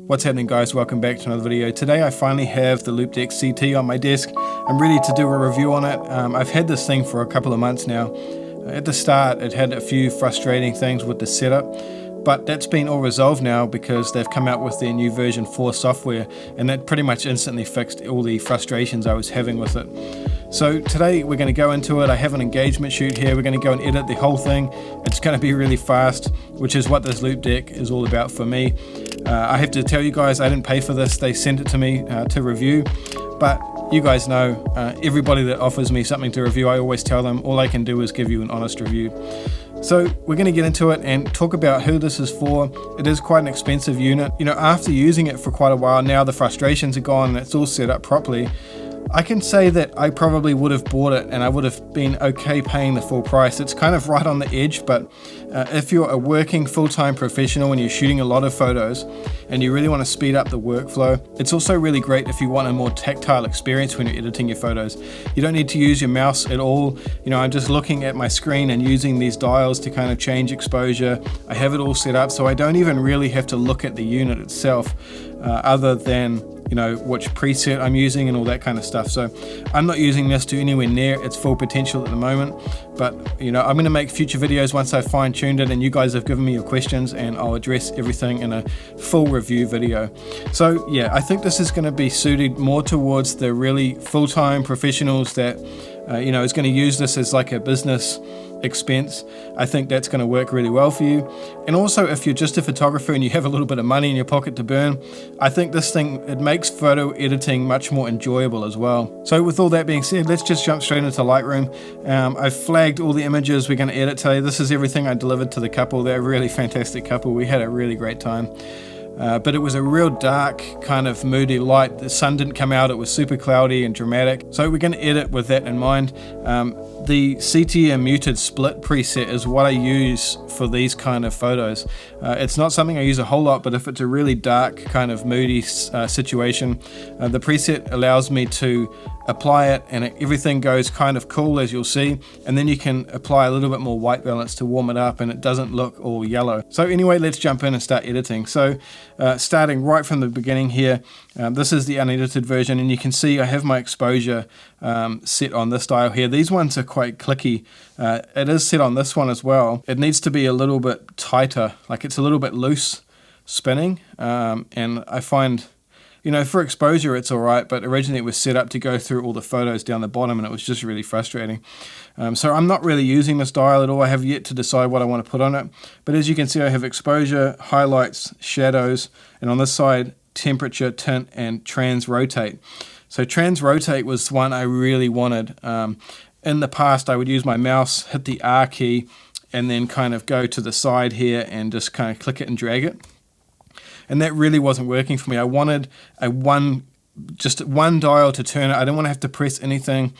What's happening, guys? Welcome back to another video. Today I finally have the Loupedeck CT on my desk. I'm ready to do a review on it. I've had this thing for a couple of months now. At the start it had a few frustrating things with the setup, but that's been all resolved now because they've come out with their new version 4 software, and that pretty much instantly fixed all the frustrations I was having with it. So today we're going to go into it. I have an engagement shoot here. We're going to go and edit the whole thing. It's going to be really fast, which is what this Loupedeck is all about for me. I have to tell you guys, I didn't pay for this. They sent it to me to review, but you guys know, everybody that offers me something to review, I always tell them all I can do is give you an honest review. So we're going to get into it and talk about who this is for. It is quite an expensive unit. You know, after using it for quite a while now, the frustrations are gone and it's all set up properly. I can say that I probably would have bought it and I would have been okay paying the full price. It's kind of right on the edge, but if you're a working full-time professional and you're shooting a lot of photos and you really want to speed up the workflow, it's also really great if you want a more tactile experience when you're editing your photos. You don't need to use your mouse at all. You know, I'm just looking at my screen and using these dials to kind of change exposure. I have it all set up so I don't even really have to look at the unit itself, other than which preset I'm using and all that kind of stuff. So I'm not using this to anywhere near its full potential at the moment, but I'm going to make future videos once I've fine-tuned it and you guys have given me your questions, and I'll address everything in a full review video. So yeah, I think this is going to be suited more towards the really full-time professionals that is going to use this as like a business expense. I think that's going to work really well for you. And also, if you're just a photographer and you have a little bit of money in your pocket to burn, I think this thing, it makes photo editing much more enjoyable as well. So with all that being said, let's just jump straight into Lightroom. I've flagged all the images we're going to edit today. This is everything I delivered to the couple. They're a really fantastic couple. We had a really great time. But it was a real dark, kind of moody light. The sun didn't come out, it was super cloudy and dramatic. So we're going to edit with that in mind. The CT muted split preset is what I use for these kind of photos. It's not something I use a whole lot, but if it's a really dark, kind of moody situation, the preset allows me to apply it and everything goes kind of cool, as you'll see, and then you can apply a little bit more white balance to warm it up and it doesn't look all yellow. So anyway, let's jump in and start editing. So starting right from the beginning here, this is the unedited version, and you can see I have my exposure set on this dial here. These ones are quite clicky. It is set on this one as well. It needs to be a little bit tighter, like it's a little bit loose spinning, and I find for exposure it's alright, but originally it was set up to go through all the photos down the bottom and it was just really frustrating. So I'm not really using this dial at all. I have yet to decide what I want to put on it, but as you can see I have exposure, highlights, shadows, and on this side temperature, tint, and trans rotate. So trans rotate was one I really wanted. In the past I would use my mouse, hit the R key, and then kind of go to the side here and just kind of click it and drag it. And that really wasn't working for me. I wanted just one dial to turn it. I didn't want to have to press anything.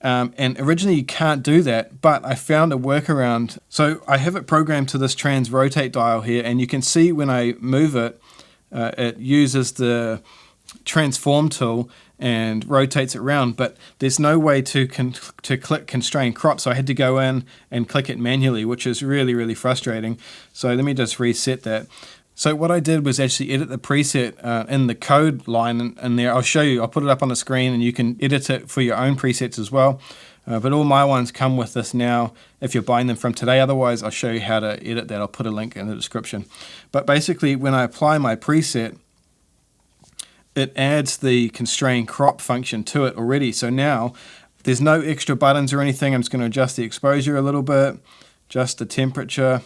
And originally you can't do that, but I found a workaround. So I have it programmed to this trans rotate dial here, and you can see when I move it, it uses the transform tool and rotates it around, but there's no way to click constrain crop, so I had to go in and click it manually, which is really, really frustrating. So let me just reset that. So what I did was actually edit the preset in the code line in there. I'll show you, I'll put it up on the screen and you can edit it for your own presets as well. But all my ones come with this now if you're buying them from today. Otherwise, I'll show you how to edit that. I'll put a link in the description. But basically, when I apply my preset, it adds the constrain crop function to it already. So now there's no extra buttons or anything. I'm just going to adjust the exposure a little bit, adjust the temperature.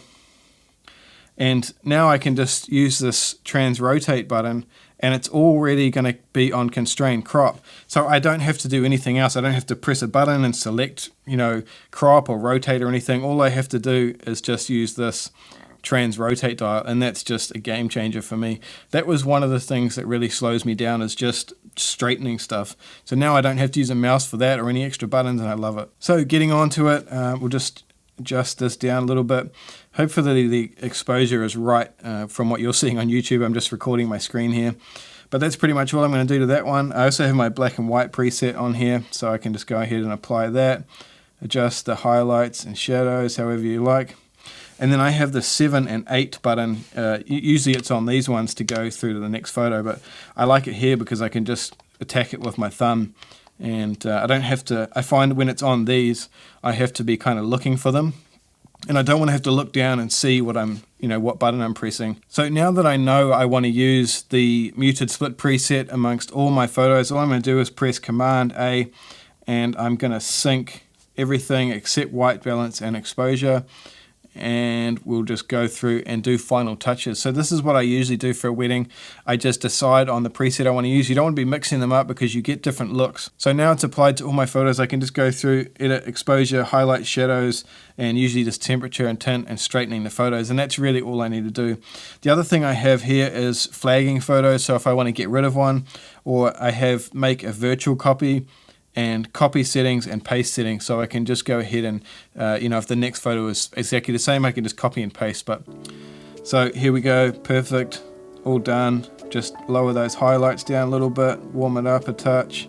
And now I can just use this trans rotate button and it's already going to be on constrain crop. So I don't have to do anything else. I don't have to press a button and select, crop or rotate or anything. All I have to do is just use this trans rotate dial, and that's just a game changer for me. That was one of the things that really slows me down, is just straightening stuff. So now I don't have to use a mouse for that or any extra buttons, and I love it. So getting on to it, we'll just adjust this down a little bit. Hopefully the exposure is right from what you're seeing on YouTube. I'm just recording my screen here. But that's pretty much all I'm going to do to that one. I also have my black and white preset on here, so I can just go ahead and apply that. Adjust the highlights and shadows however you like. And then I have the 7 and 8 button. Usually it's on these ones to go through to the next photo, but I like it here because I can just attack it with my thumb. And I don't have to, I find when it's on these, I have to be kind of looking for them. And I don't want to have to look down and see what what button I'm pressing. So now that I know I want to use the muted split preset amongst all my photos, all I'm going to do is press Command A, and I'm going to sync everything except white balance and exposure. And we'll just go through and do final touches. So this is what I usually do for a wedding. I just decide on the preset I want to use. You don't want to be mixing them up because you get different looks. So now it's applied to all my photos. I can just go through, edit exposure, highlight shadows, and usually just temperature and tint and straightening the photos. And that's really all I need to do. The other thing I have here is flagging photos. So if I want to get rid of one, or I have make a virtual copy, and copy settings and paste settings, so I can just go ahead and if the next photo is exactly the same, I can just copy and paste. But so here we go, perfect, all done. Just lower those highlights down a little bit, warm it up a touch,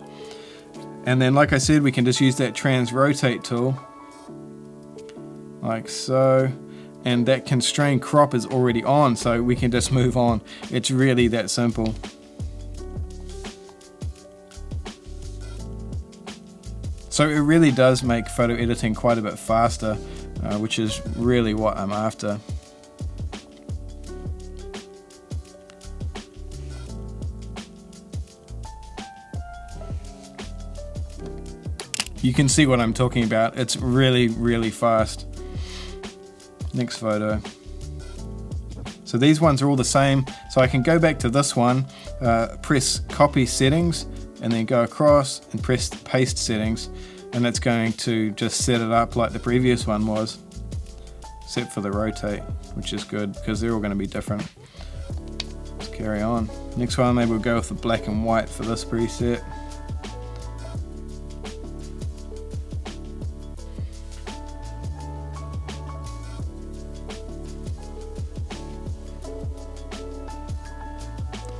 and then like I said, we can just use that trans rotate tool like so, and that constrain crop is already on, so we can just move on. It's really that simple. So it really does make photo editing quite a bit faster, which is really what I'm after. You can see what I'm talking about. It's really, really fast. Next photo. So these ones are all the same. So I can go back to this one, press copy settings, and then go across and press paste settings, and it's going to just set it up like the previous one was, except for the rotate, which is good because they're all going to be different. Let's carry on. Next one, maybe we'll go with the black and white for this preset.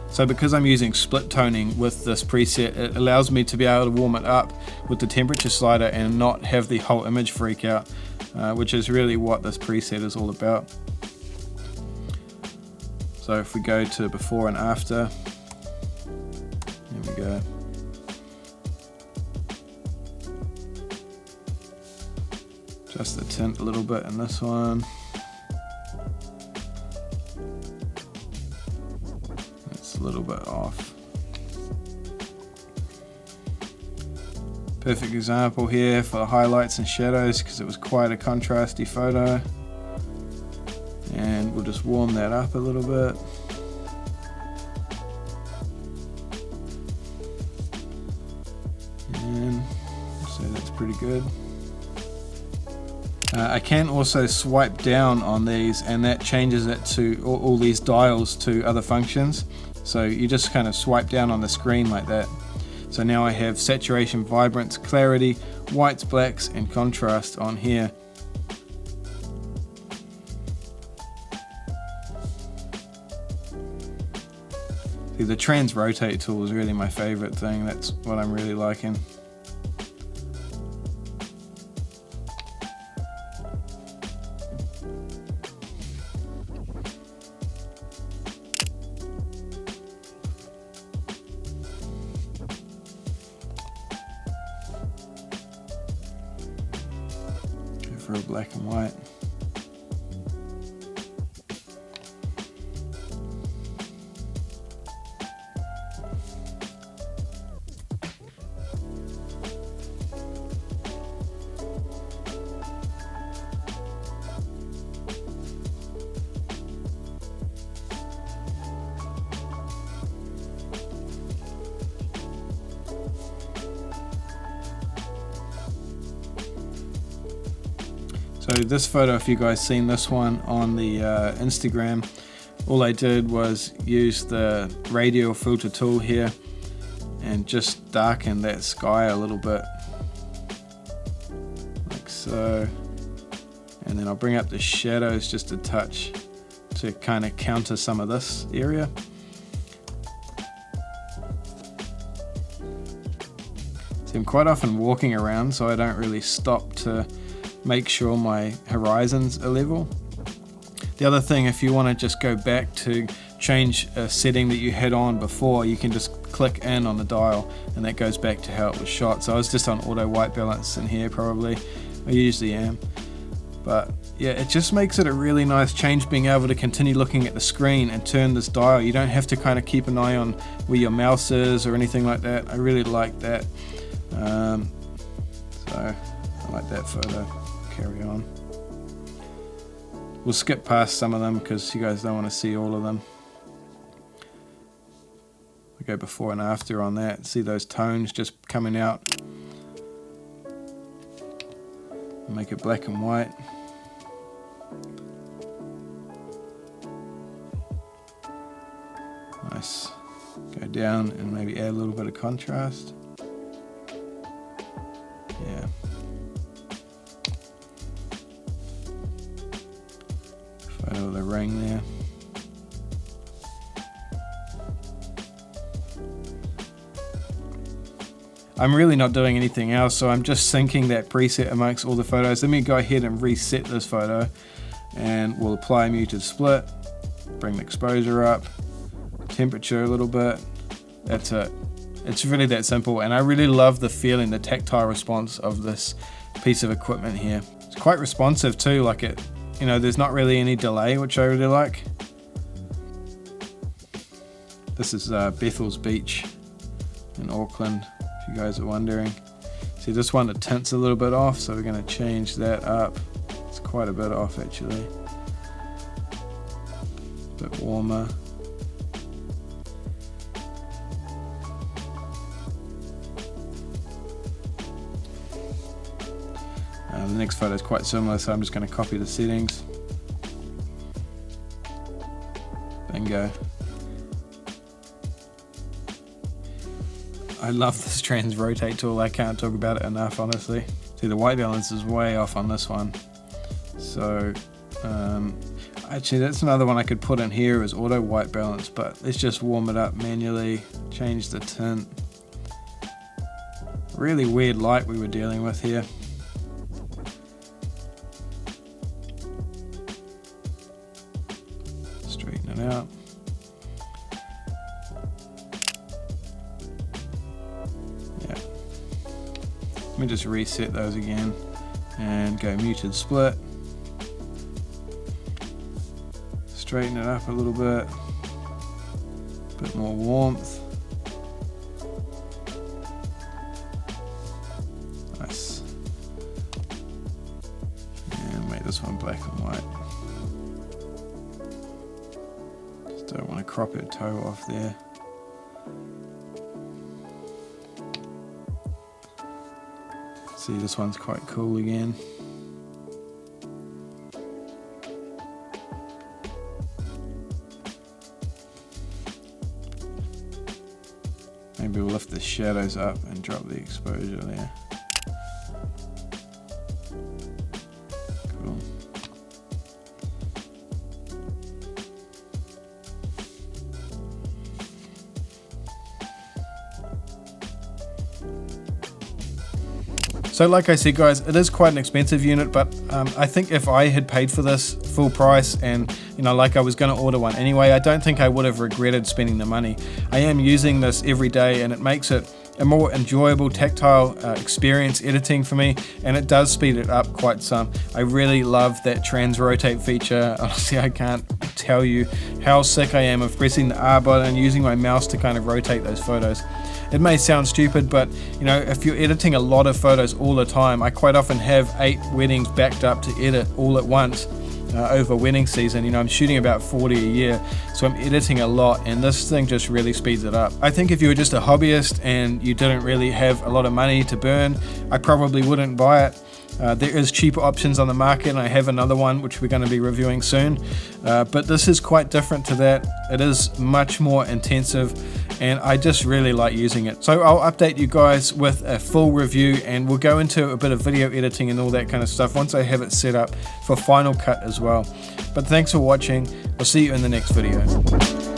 So because I'm using split toning with this preset, it allows me to be able to warm it up with the temperature slider and not have the whole image freak out, which is really what this preset is all about. So if we go to before and after, there we go. Just the tint a little bit in this one. A little bit off. Perfect example here for highlights and shadows because it was quite a contrasty photo, and we'll just warm that up a little bit. And so that's pretty good. I can also swipe down on these, and that changes it to all these dials to other functions. So you just kind of swipe down on the screen like that. So now I have saturation, vibrance, clarity, whites, blacks, and contrast on here. See, the trans rotate tool is really my favorite thing. That's what I'm really liking. For a black and white. So this photo, if you guys seen this one on the Instagram, all I did was use the radial filter tool here and just darken that sky a little bit, like so. And then I'll bring up the shadows just a touch to kind of counter some of this area. See, I'm quite often walking around, so I don't really stop to make sure my horizons are level. The other thing, if you want to just go back to change a setting that you had on before, you can just click in on the dial and that goes back to how it was shot. So I was just on auto white balance in here probably. I usually am. But yeah, it just makes it a really nice change being able to continue looking at the screen and turn this dial. You don't have to kind of keep an eye on where your mouse is or anything like that. I really like that. So I like that photo. Carry on. We'll skip past some of them because you guys don't want to see all of them. We go before and after on that. See those tones just coming out. Make it black and white. Nice. Go down and maybe add a little bit of contrast. Yeah. Photo of the ring there. I'm really not doing anything else, so I'm just syncing that preset amongst all the photos. Let me go ahead and reset this photo and we'll apply a muted split, bring the exposure up, temperature a little bit. That's it. It's really that simple, and I really love the feeling, the tactile response of this piece of equipment here. It's quite responsive too, like it, you know, there's not really any delay, which I really like. This is Bethel's Beach in Auckland, if you guys are wondering. See this one, the tint's a little bit off, so we're going to change that up. It's quite a bit off actually. A bit warmer. The next photo is quite similar, so I'm just going to copy the settings. Bingo. I love this trans rotate tool. I can't talk about it enough, honestly. See, the white balance is way off on this one. So, actually that's another one I could put in here is auto white balance, but let's just warm it up manually, change the tint. Really weird light we were dealing with here. Straighten it out. Yeah. Let me just reset those again and go muted split. Straighten it up a little bit. Bit more warmth. Nice. And make this one black and white. Just don't want to crop her toe off there. See, this one's quite cool again. Maybe we'll lift the shadows up and drop the exposure there. Cool. So like I said guys, it is quite an expensive unit, but I think if I had paid for this full price and like I was going to order one anyway, I don't think I would have regretted spending the money. I am using this every day and it makes it a more enjoyable tactile experience editing for me, and it does speed it up quite some. I really love that trans rotate feature. Honestly, I can't tell you how sick I am of pressing the R button and using my mouse to kind of rotate those photos. It may sound stupid, but if you're editing a lot of photos all the time, I quite often have 8 weddings backed up to edit all at once over wedding season. I'm shooting about 40 a year, so I'm editing a lot, and this thing just really speeds it up. I think if you were just a hobbyist and you didn't really have a lot of money to burn, I probably wouldn't buy it. There is cheaper options on the market, and I have another one which we're going to be reviewing soon, but this is quite different to that. It is much more intensive, and I just really like using it. So I'll update you guys with a full review, and we'll go into a bit of video editing and all that kind of stuff once I have it set up for Final Cut as well. But thanks for watching. I'll see you in the next video.